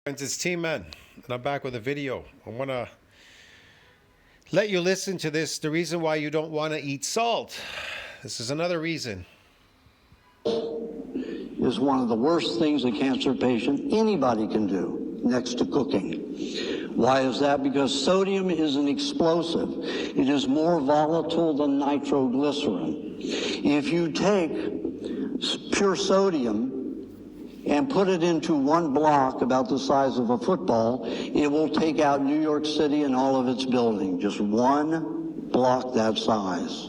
It's T-Man, and I'm back with a video. I want to let you listen to this, the reason why you don't want to eat salt. This is another reason. Is one of the worst things a cancer patient, anybody can do, next to cooking. Why is that? Because sodium is an explosive. It is more volatile than nitroglycerin. If you take pure sodium and put it into one block about the size of a football, it will take out New York City and all of its buildings. Just one block that size.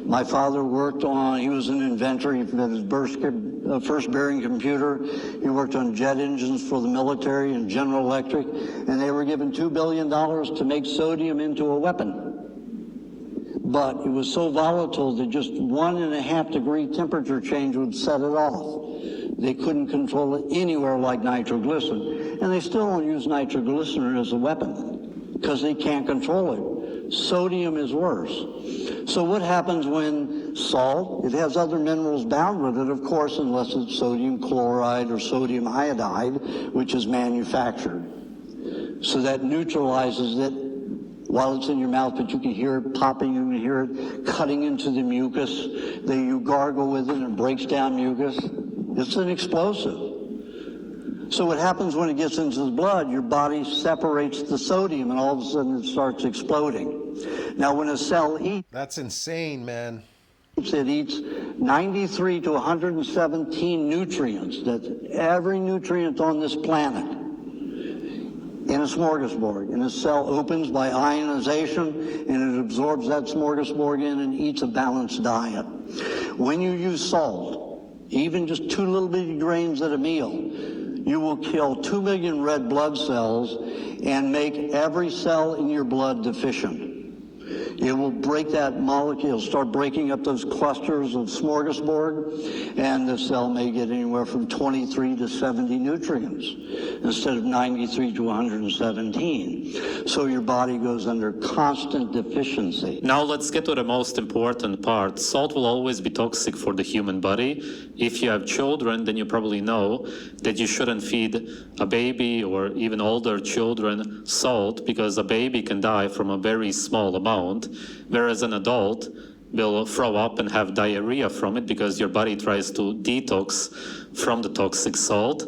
My father worked on, he was an inventor, he invented his first bearing computer. He worked on jet engines for the military and General Electric, and they were given $2 billion to make sodium into a weapon. But it was so volatile that just 1.5 degree temperature change would set it off. They couldn't control it anywhere like nitroglycerin. And they still don't use nitroglycerin as a weapon because they can't control it. Sodium is worse. So what happens when salt, it has other minerals bound with it, of course, unless it's sodium chloride or sodium iodide, which is manufactured. So that neutralizes it while it's in your mouth, but you can hear it popping, you can hear it cutting into the mucus. Then you gargle with it and it breaks down mucus. It's an explosive. So what happens when it gets into the blood, your body separates the sodium and all of a sudden it starts exploding. Now when a cell eats... That's insane, man. It eats 93 to 117 nutrients. That's every nutrient on this planet in a smorgasbord. And a cell opens by ionization and it absorbs that smorgasbord in and eats a balanced diet. When you use salt, even just 2 little bitty grains at a meal, you will kill 2 million red blood cells and make every cell in your blood deficient. It will break that molecule, start breaking up those clusters of smorgasbord, and the cell may get anywhere from 23 to 70 nutrients instead of 93 to 117. So your body goes under constant deficiency. Now let's get to the most important part. Salt will always be toxic for the human body. If you have children, then you probably know that you shouldn't feed a baby or even older children salt, because a baby can die from a very small amount, whereas an adult will throw up and have diarrhea from it because your body tries to detox from the toxic salt.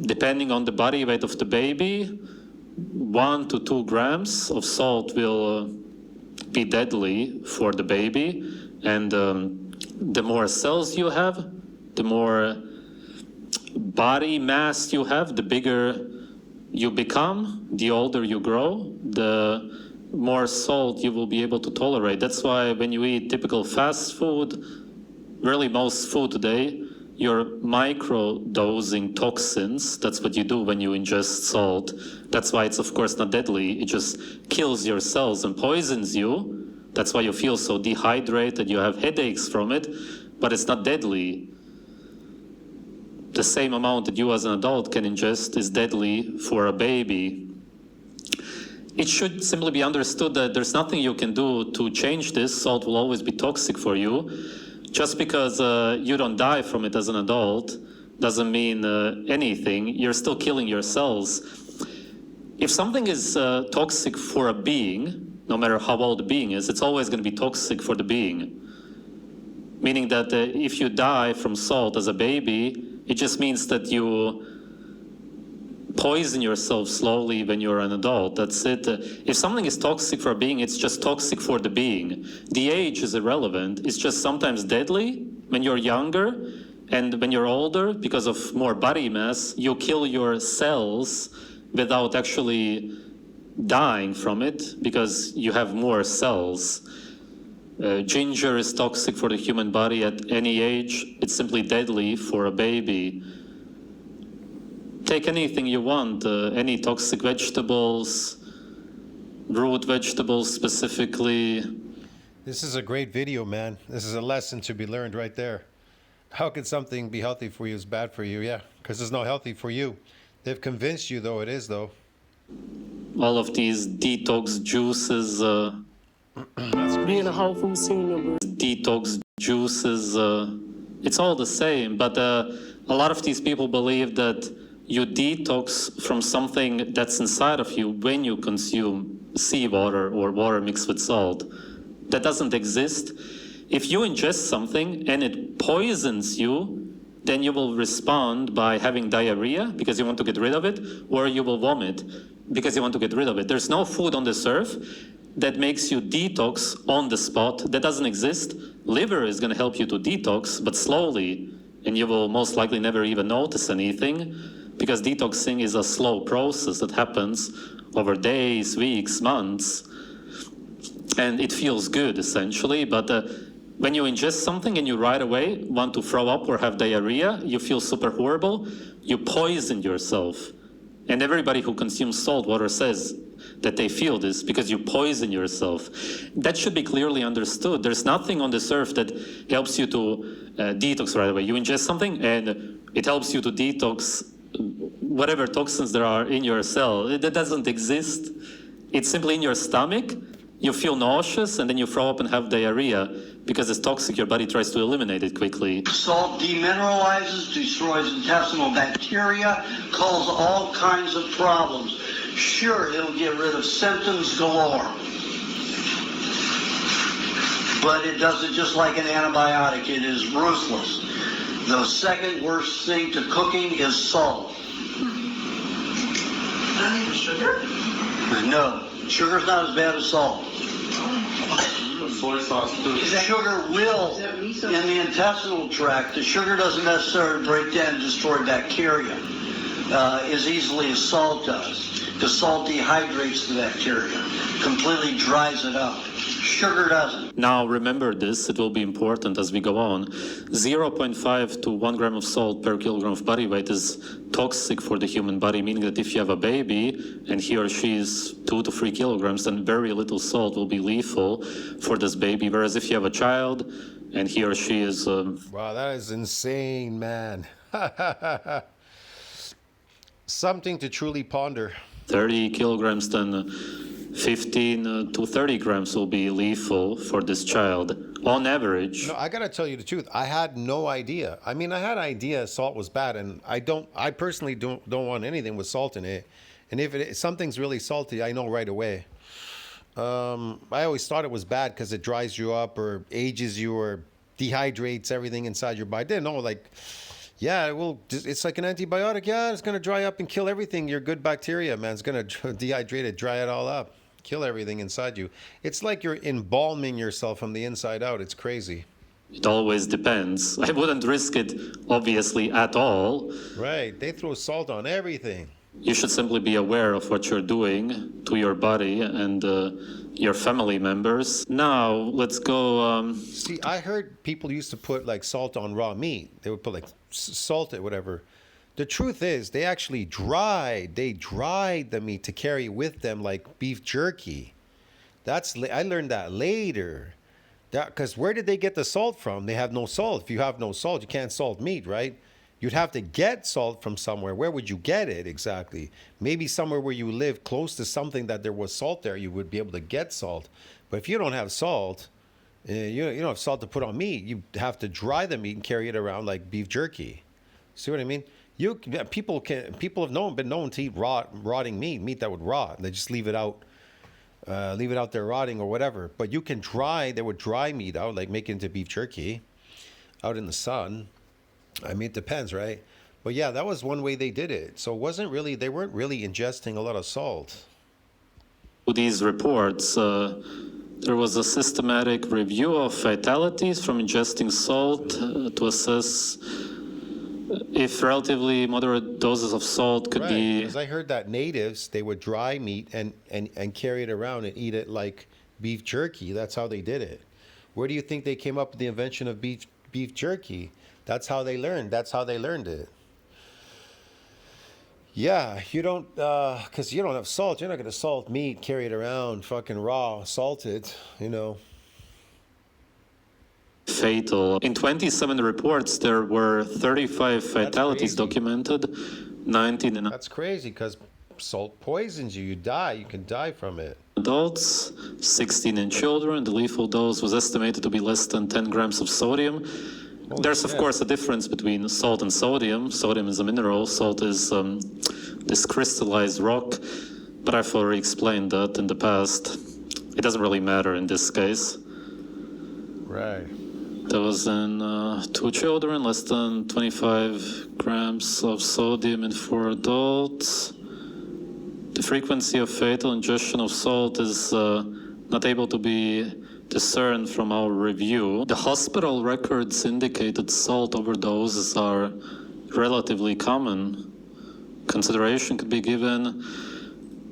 Depending on the body weight of the baby, 1 to 2 grams of salt will be deadly for the baby. And the more cells you have, the more body mass you have, the bigger you become, the older you grow, the more salt you will be able to tolerate. That's why when you eat typical fast food, really most food today, you're micro-dosing toxins. That's what you do when you ingest salt. That's why it's of course not deadly. It just kills your cells and poisons you. That's why you feel so dehydrated, you have headaches from it, but it's not deadly. The same amount that you as an adult can ingest is deadly for a baby. It should simply be understood that there's nothing you can do to change this. Salt will always be toxic for you. Just because you don't die from it as an adult doesn't mean anything. You're still killing your cells. If something is toxic for a being, no matter how old the being is, it's always going to be toxic for the being. Meaning that if you die from salt as a baby, it just means that you poison yourself slowly when you're an adult. That's it. If something is toxic for a being, it's just toxic for the being. The age is irrelevant. It's just sometimes deadly when you're younger, and when you're older, because of more body mass, you kill your cells without actually dying from it, because you have more cells. Ginger is toxic for the human body at any age. It's simply deadly for a baby. Take anything you want, any toxic vegetables, root vegetables specifically. This is a great video, man. This is a lesson to be learned right there. How could something be healthy for you is bad for you? Yeah, because it's not healthy for you. They've convinced you, though, it is, though. All of these detox juices. Being a whole food senior. Detox juices, it's all the same. But a lot of these people believe that you detox from something that's inside of you when you consume seawater or water mixed with salt. That doesn't exist. If you ingest something and it poisons you, then you will respond by having diarrhea because you want to get rid of it, or you will vomit because you want to get rid of it. There's no food on this earth that makes you detox on the spot. That doesn't exist. Liver is going to help you to detox, but slowly, and you will most likely never even notice anything, because detoxing is a slow process that happens over days, weeks, months, and it feels good essentially. But when you ingest something and you right away want to throw up or have diarrhea, you feel super horrible, you poison yourself. And everybody who consumes salt water says that they feel this because you poison yourself. That should be clearly understood. There's nothing on this earth that helps you to detox right away. You ingest something and it helps you to detox whatever toxins there are in your cell. That doesn't exist. It's simply in your stomach. You feel nauseous and then you throw up and have diarrhea because it's toxic. Your body tries to eliminate it quickly. Salt demineralizes, destroys intestinal bacteria, causes all kinds of problems. Sure, it'll get rid of symptoms galore, but it does it just like an antibiotic. It is ruthless. The second worst thing to cooking is salt. Not even sugar? No, sugar's not as bad as salt. Soy sauce too. Sugar will, in the intestinal tract, the sugar doesn't necessarily break down and destroy bacteria as easily as salt does, because salt dehydrates the bacteria, completely dries it up. Sugar doesn't. Now remember this, it will be important as we go on. 0.5 to 1 gram of salt per kilogram of body weight is toxic for the human body, meaning that if you have a baby and he or she is 2 to 3 kilograms, then very little salt will be lethal for this baby. Whereas if you have a child and he or she is... Wow, that is insane, man. Something to truly ponder. 30 kilograms, then 15 to 30 grams will be lethal for this child on average. No, I gotta tell you the truth. I had no idea. I mean, I had idea salt was bad, and I personally don't want anything with salt in it. And if something's really salty, I know right away. I always thought it was bad because it dries you up or ages you or dehydrates everything inside your body. I didn't know, like, yeah, well, it's like an antibiotic. Yeah, it's gonna dry up and kill everything. Your good bacteria, man, it's gonna dehydrate it, dry it all up, kill everything inside you. It's like you're embalming yourself from the inside out. It's crazy. It always depends. I wouldn't risk it, obviously, at all. Right. They throw salt on everything. You should simply be aware of what you're doing to your body and your family members. Now, let's go... See, I heard people used to put like salt on raw meat. They would put like salt it, whatever. The truth is, they actually dried the meat to carry with them like beef jerky. I learned that later. Because where did they get the salt from? They have no salt. If you have no salt, you can't salt meat, right? You'd have to get salt from somewhere. Where would you get it exactly? Maybe somewhere where you live close to something that there was salt there, you would be able to get salt. But if you don't have salt, you don't have salt to put on meat. You have to dry the meat and carry it around like beef jerky. See what I mean? People have been known to eat rotting meat that would rot. They just leave it out there rotting or whatever. But you can they would dry meat out, like make it into beef jerky, out in the sun. I mean, it depends, right? But yeah, that was one way they did it. So they weren't really ingesting a lot of salt. These reports, there was a systematic review of fatalities from ingesting salt to assess if relatively moderate doses of salt could be... Because I heard that natives, they would dry meat and carry it around and eat it like beef jerky. That's how they did it. Where do you think they came up with the invention of beef jerky? That's how they learned. That's how they learned it. Yeah, you don't, because you don't have salt. You're not going to salt meat, carry it around fucking raw, salted, Fatal. In 27 reports, there were 35 fatalities documented, 19 in That's crazy because salt poisons you. You die. You can die from it. adults, 16 in children. The lethal dose was estimated to be less than 10 grams of sodium. There's, of course, a difference between salt and sodium. Sodium is a mineral. Salt is this crystallized rock. But I've already explained that in the past. It doesn't really matter in this case. Right. There was in 2 children, less than 25 grams of sodium in 4 adults. The frequency of fatal ingestion of salt is not able to be discerned from our review. The hospital records indicate that salt overdoses are relatively common. Consideration could be given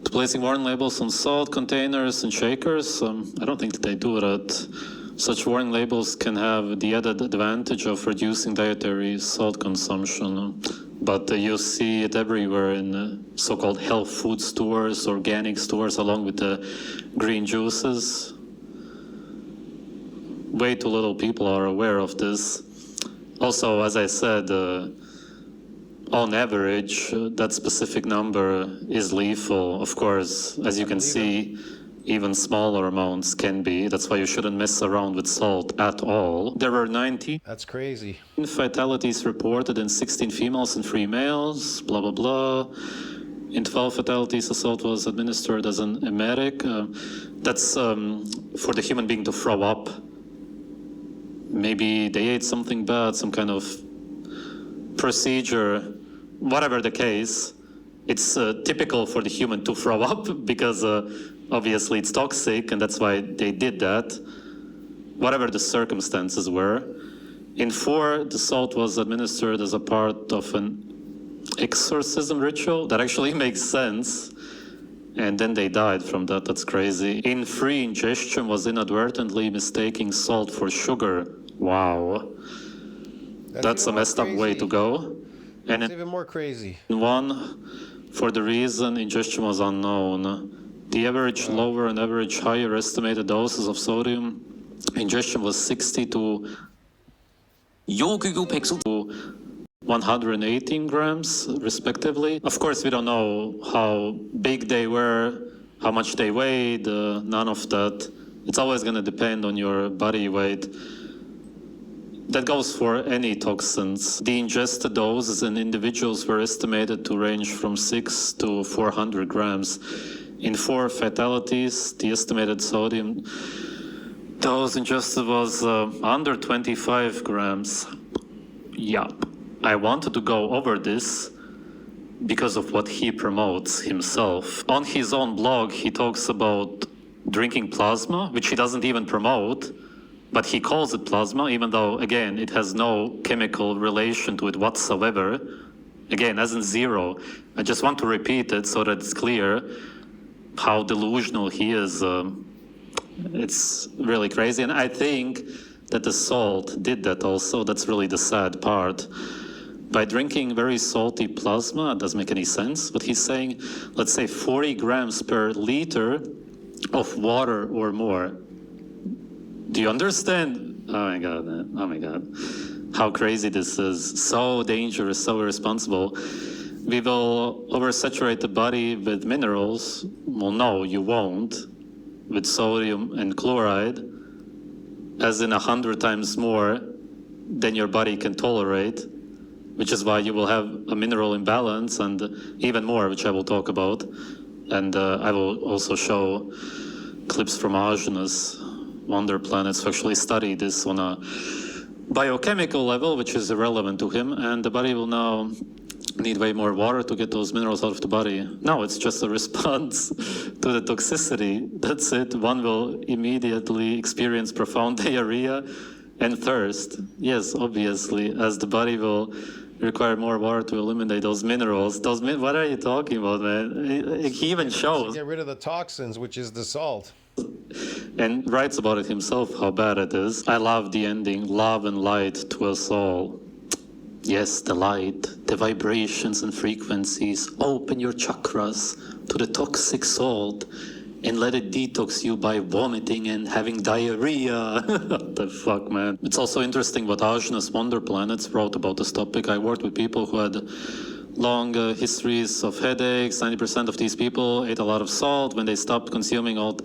to placing warning labels on salt containers and shakers. I don't think that they do that. Such warning labels can have the added advantage of reducing dietary salt consumption. But you see it everywhere in so-called health food stores, organic stores, along with the green juices. Way too little people are aware of this. Also, as I said, on average, that specific number is lethal. Of course, as you can see, even smaller amounts can be. That's why you shouldn't mess around with salt at all. There were 19 That's crazy. fatalities reported in 16 females and 3 males, blah, blah, blah. In 12 fatalities, assault was administered as an emetic. That's for the human being to throw up. Maybe they ate something bad, some kind of procedure, whatever the case. It's typical for the human to throw up because obviously it's toxic, and that's why they did that, whatever the circumstances were. In 4, the salt was administered as a part of an exorcism ritual. That actually makes sense. And then they died from that. That's crazy. In 3, ingestion was inadvertently mistaking salt for sugar. Wow. That's a messed up way to go. And It's even more crazy. in 1, for the reason ingestion was unknown. The average lower and average higher estimated doses of sodium ingestion was 60 to Your Google Pixel 118 grams, respectively. Of course, we don't know how big they were, how much they weighed, none of that. It's always going to depend on your body weight. That goes for any toxins. The ingested doses in individuals were estimated to range from 6 to 400 grams. In 4 fatalities, the estimated sodium dose ingested was under 25 grams. Yup. I wanted to go over this because of what he promotes himself. On his own blog, he talks about drinking plasma, which he doesn't even promote, but he calls it plasma, even though, again, it has no chemical relation to it whatsoever. Again, as in 0. I just want to repeat it so that it's clear how delusional he is. It's really crazy. And I think that the salt did that also. That's really the sad part. By drinking very salty plasma, it doesn't make any sense. But he's saying, let's say 40 grams per liter of water or more. Do you understand? Oh my God, man. Oh my God. How crazy this is. So dangerous, so irresponsible. We will oversaturate the body with minerals. Well, no, you won't. With sodium and chloride, as in 100 times more than your body can tolerate, which is why you will have a mineral imbalance and even more, which I will talk about. And I will also show clips from Ajna's Wonder Planets who actually study this on a biochemical level, which is irrelevant to him. And the body will now need way more water to get those minerals out of the body. No, it's just a response to the toxicity. That's it. One will immediately experience profound diarrhea and thirst. Yes, obviously, as the body will require more water to eliminate those minerals. What are you talking about, man? He even shows. Get rid of the toxins, which is the salt. And writes about it himself, how bad it is. I love the ending, love and light to us all. Yes, the light, the vibrations and frequencies. Open your chakras to the toxic salt and let it detox you by vomiting and having diarrhea. What the fuck, man? It's also interesting what Ajna's Wonder Planets wrote about this topic. I worked with people who had long histories of headaches. 90% of these people ate a lot of salt. When they stopped consuming all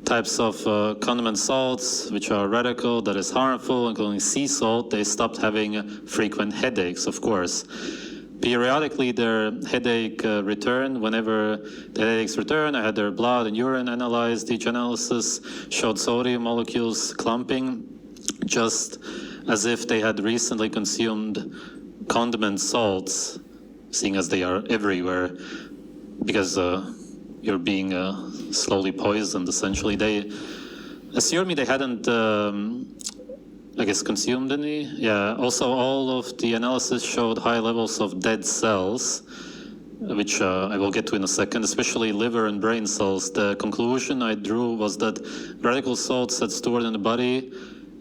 types of condiment salts, which are radical, that is harmful, including sea salt, they stopped having frequent headaches, of course. Periodically, their headache returned. Whenever the headaches returned, I had their blood and urine analyzed. Each analysis showed sodium molecules clumping, just as if they had recently consumed condiment salts, seeing as they are everywhere, because you're being slowly poisoned, essentially. They assured me they hadn't, consumed any. Yeah, also all of the analysis showed high levels of dead cells, which I will get to in a second, especially liver and brain cells. The conclusion I drew was that radical salts had stored in the body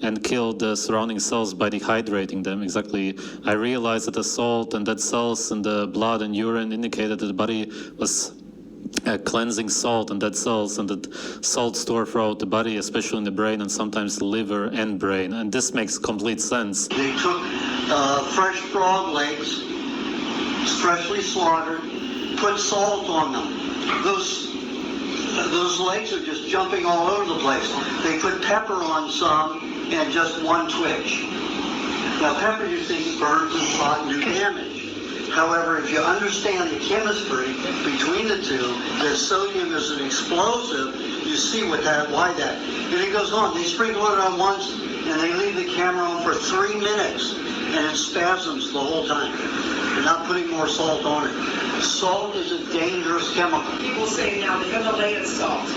and killed the surrounding cells by dehydrating them. Exactly. I realized that the salt and dead cells in the blood and urine indicated that the body was cleansing salt and dead cells, and that salt stored throughout the body, especially in the brain and sometimes the liver and brain. And this makes complete sense. They took fresh frog legs, freshly slaughtered, put salt on them. Those legs are just jumping all over the place. They put pepper on some and just one twitch. Now pepper, you think, burns and hot and do damage. However, if you understand the chemistry between the two, that sodium is an explosive, you see why that. And it goes on. They sprinkle it on once, and they leave the camera on for 3 minutes, and it spasms the whole time. They're not putting more salt on it. Salt is a dangerous chemical. People say now the Himalayan salt.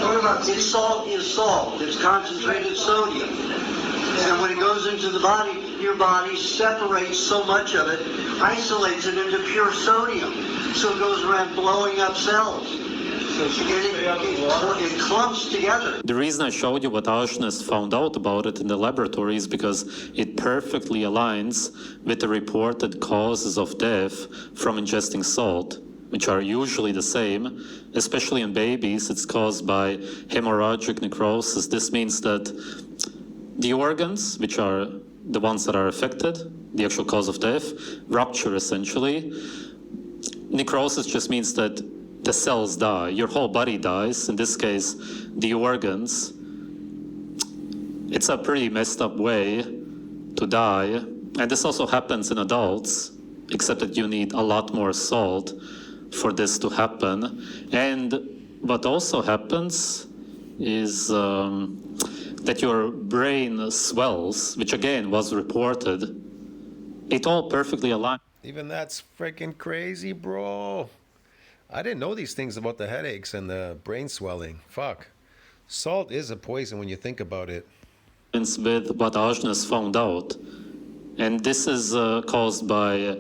What about this? Salt is salt. It's concentrated sodium. And when it goes into the body, your body separates so much of it, isolates it into pure sodium. So it goes around blowing up cells. It clumps together. The reason I showed you what arsonists found out about it in the laboratory is because it perfectly aligns with the reported causes of death from ingesting salt, which are usually the same. Especially in babies, it's caused by hemorrhagic necrosis. This means that the organs, which are the ones that are affected, the actual cause of death, rupture essentially. Necrosis just means that the cells die. Your whole body dies. In this case, the organs. It's a pretty messed up way to die. And this also happens in adults, except that you need a lot more salt for this to happen. And what also happens is that your brain swells, which again was reported. It all perfectly aligned. Even that's freaking crazy, bro. I didn't know these things about the headaches and the brain swelling. Fuck. Salt is a poison when you think about it. With what arsonists found out. And this is caused by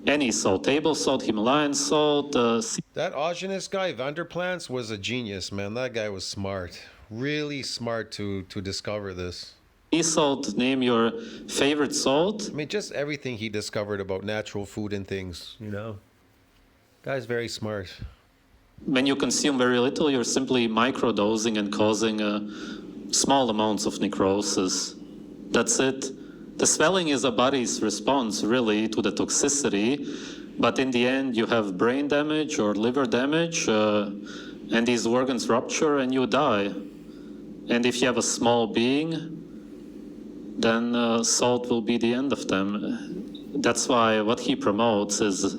any salt, table salt, Himalayan salt. That arsonist guy, Vanderplants, was a genius, man. That guy was smart. Really smart to discover this. Sea salt, name your favorite salt. I mean, just everything he discovered about natural food and things, you know. Guy's very smart. When you consume very little, you're simply microdosing and causing small amounts of necrosis. That's it. The swelling is a body's response, really, to the toxicity. But in the end, you have brain damage or liver damage, and these organs rupture and you die. And if you have a small being, then salt will be the end of them. That's why what he promotes is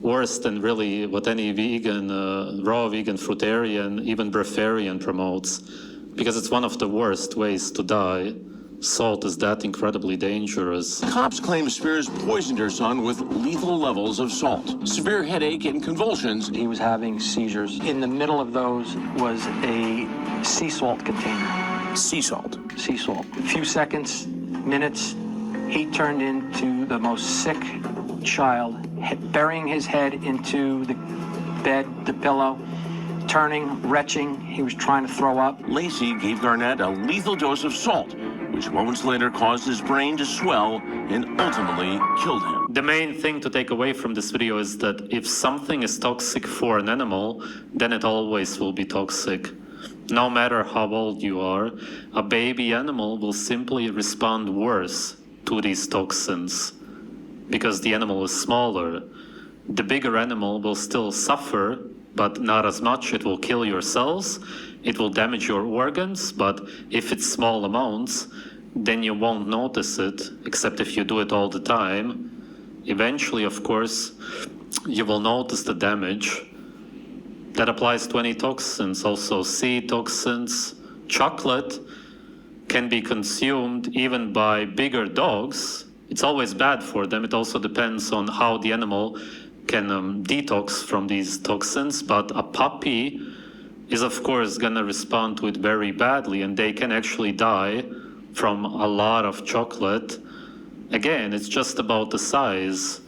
worse than really what any vegan, raw vegan, fruitarian, even breatharian promotes, because it's one of the worst ways to die. Salt is that incredibly dangerous. Cops claim Spears poisoned her son with lethal levels of salt. Severe headache and convulsions. He was having seizures. In the middle of those was a sea salt container. Sea salt. Sea salt. A few seconds, minutes, he turned into the most sick child, burying his head into the bed, the pillow, turning, retching. He was trying to throw up. Lacey gave Garnett a lethal dose of salt, which moments later caused his brain to swell and ultimately killed him. The main thing to take away from this video is that if something is toxic for an animal, then it always will be toxic. No matter how old you are, a baby animal will simply respond worse to these toxins because the animal is smaller. The bigger animal will still suffer but not as much. It will kill your cells, it will damage your organs, but if it's small amounts, then you won't notice it, except if you do it all the time. Eventually, of course, you will notice the damage. That applies to any toxins, also sea toxins. Chocolate can be consumed even by bigger dogs. It's always bad for them. It also depends on how the animal can detox from these toxins, but a puppy is of course gonna respond to it very badly, and they can actually die from a lot of chocolate. Again, it's just about the size.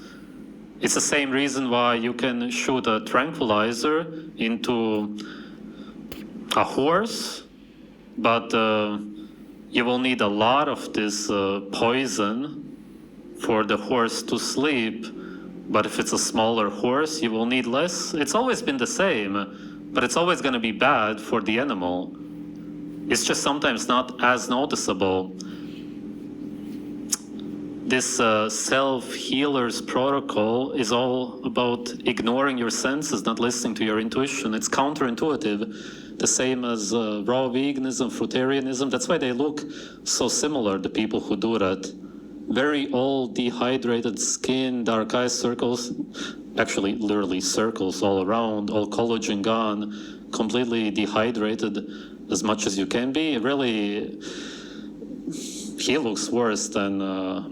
It's the same reason why you can shoot a tranquilizer into a horse, but you will need a lot of this poison for the horse to sleep. But if it's a smaller horse, you will need less. It's always been the same, but it's always going to be bad for the animal. It's just sometimes not as noticeable. This self-healer's protocol is all about ignoring your senses, not listening to your intuition. It's counterintuitive, the same as raw veganism, fruitarianism. That's why they look so similar, the people who do that. Very old, dehydrated skin, dark eye circles, actually literally circles all around, all collagen gone, completely dehydrated as much as you can be. Really, he looks worse than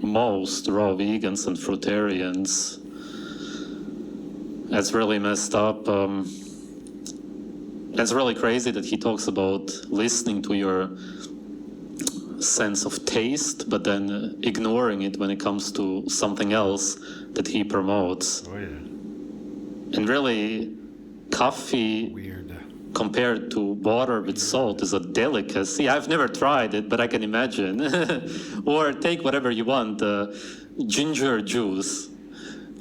most raw vegans and fruitarians. That's really messed up. It's really crazy that he talks about listening to your sense of taste, but then ignoring it when it comes to something else that he promotes. Oh, yeah. And really, coffee compared to water with salt is a delicacy. I've never tried it, but I can imagine. Or take whatever you want, ginger juice.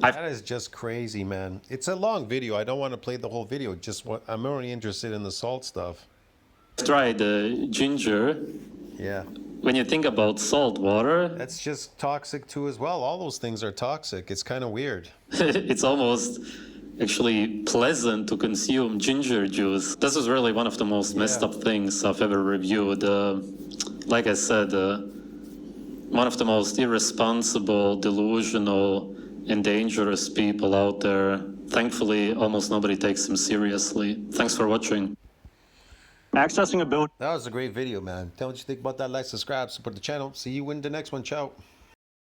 That is just crazy, man. It's a long video. I don't want to play the whole video. I'm only interested in the salt stuff. I've tried ginger. Yeah. When you think about salt water, that's just toxic too as well. All those things are toxic. It's kind of weird. It's almost actually pleasant to consume ginger juice. This is really one of the most messed up things I've ever reviewed. Like I said, one of the most irresponsible, delusional, and dangerous people out there. Thankfully, almost nobody takes him seriously. Thanks for watching. Accessing ability. That was a great video, man. Tell me what you think about that. Like, subscribe, support the channel. See you in the next one. Ciao.